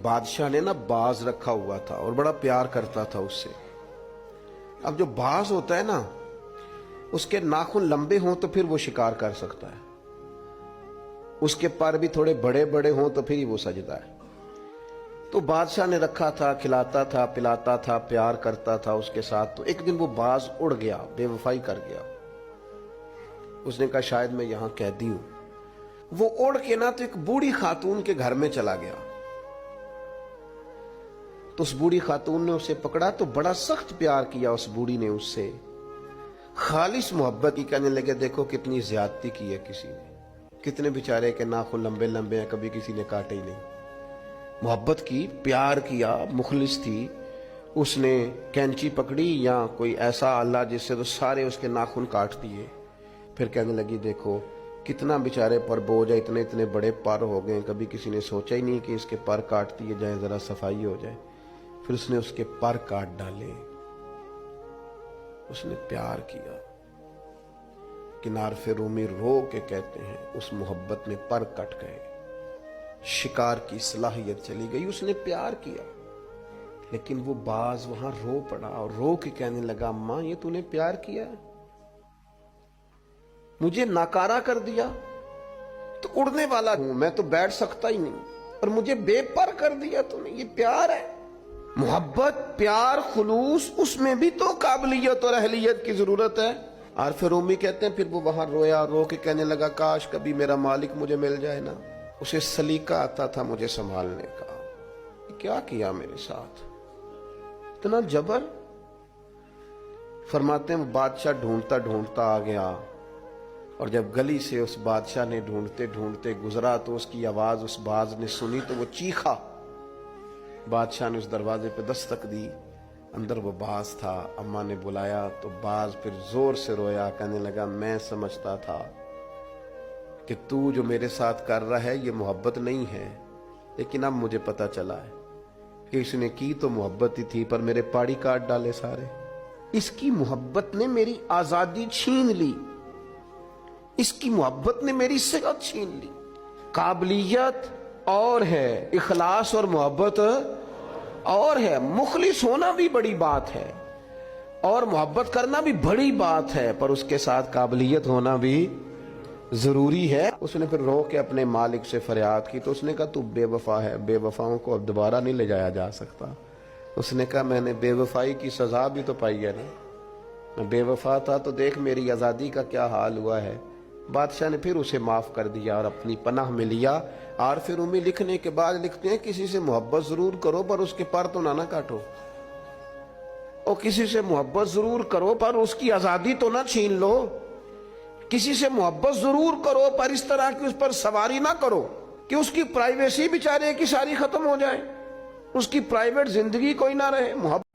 بادشاہ نے نا باز رکھا ہوا تھا اور بڑا پیار کرتا تھا اس سے۔ اب جو باز ہوتا ہے نا، اس کے ناخن لمبے ہوں تو پھر وہ شکار کر سکتا ہے، اس کے پر بھی تھوڑے بڑے بڑے ہوں تو پھر ہی وہ سجدہ ہے۔ تو بادشاہ نے رکھا تھا، کھلاتا تھا، پلاتا تھا، پیار کرتا تھا اس کے ساتھ۔ تو ایک دن وہ باز اڑ گیا، بے وفائی کر گیا۔ اس نے کہا شاید میں یہاں قیدی ہوں۔ وہ اڑ کے نا تو ایک بوڑھی خاتون کے گھر میں چلا گیا۔ تو اس بوڑھی خاتون نے اسے پکڑا تو بڑا سخت پیار کیا اس بوڑھی نے اس سے، خالص محبت کی۔ کہنے لگے دیکھو کتنی زیادتی کی ہے کسی نے، کتنے بیچارے کے ناخن لمبے لمبے ہیں، کبھی کسی نے کاٹے ہی نہیں۔ محبت کی، پیار کیا، مخلص تھی۔ اس نے کینچی پکڑی یا کوئی ایسا آلہ جس سے تو سارے اس کے ناخن کاٹ دیے۔ پھر کہنے لگی دیکھو کتنا بیچارے پر بوجھ ہے، اتنے اتنے بڑے پر ہو گئے، کبھی کسی نے سوچا ہی نہیں کہ اس کے پر کاٹ دیے جائیں، ذرا صفائی ہو جائے۔ پھر اس نے اس کے پر کاٹ ڈالے، اس نے پیار کیا۔ کنارف رومی رو کے کہتے ہیں اس محبت میں پر کٹ گئے، شکار کی صلاحیت چلی گئی۔ اس نے پیار کیا، لیکن وہ باز وہاں رو پڑا اور رو کے کہنے لگا اماں یہ تو نے پیار کیا، مجھے ناکارہ کر دیا، تو اڑنے والا ہوں میں، تو بیٹھ سکتا ہی نہیں، اور مجھے بے پر کر دیا تو نے۔ یہ پیار ہے؟ محبت، پیار، خلوص، اس میں بھی تو قابلیت اور اہلیت کی ضرورت ہے۔ عارف رومی کہتے ہیں پھر وہ وہاں رویا، رو کے کہنے لگا کاش کبھی میرا مالک مجھے مل جائے نا، اسے سلیقہ آتا تھا مجھے سنبھالنے کا۔ کیا کیا میرے ساتھ، اتنا جبر۔ فرماتے ہیں بادشاہ ڈھونڈتا ڈھونڈتا آ گیا، اور جب گلی سے اس بادشاہ نے ڈھونڈتے ڈھونڈتے گزرا تو اس کی آواز اس باز نے سنی تو وہ چیخا۔ بادشاہ نے اس دروازے پہ دستک دی، اندر وہ باز تھا۔ اماں نے بلایا تو باز پھر زور سے رویا، کہنے لگا میں سمجھتا تھا کہ تو جو میرے ساتھ کر رہا ہے یہ محبت نہیں ہے، لیکن اب مجھے پتا چلا ہے کہ اس نے کی تو محبت ہی تھی، پر میرے پاڑی کاٹ ڈالے سارے۔ اس کی محبت نے میری آزادی چھین لی، اس کی محبت نے میری صحت چھین لی۔ قابلیت اور ہے، اخلاص اور محبت اور ہے۔ مخلص ہونا بھی بڑی بات ہے اور محبت کرنا بھی بڑی بات ہے، پر اس کے ساتھ قابلیت ہونا بھی ضروری ہے۔ اس نے پھر رو کے اپنے مالک سے فریاد کی تو اس نے کہا تو بے وفا ہے، بے وفاؤں کو اب دوبارہ نہیں لے جایا جا سکتا۔ اس نے کہا میں نے بے وفائی کی سزا بھی تو پائی ہے نا، میں بے وفا تھا تو دیکھ میری آزادی کا کیا حال ہوا ہے۔ بادشاہ نے پھر اسے معاف کر دیا اور اپنی پناہ میں لیا۔ عارف رومی لکھنے کے بعد لکھتے ہیں کسی سے محبت ضرور کرو پر اس کے پر تو نہ کاٹو، اور کسی سے محبت ضرور کرو پر اس کی آزادی تو نہ چھین لو۔ کسی سے محبت ضرور کرو پر اس طرح کی اس پر سواری نہ کرو کہ اس کی پرائیویسی بیچارے کی ساری ختم ہو جائے، اس کی پرائیویٹ زندگی کوئی نہ رہے۔ محبت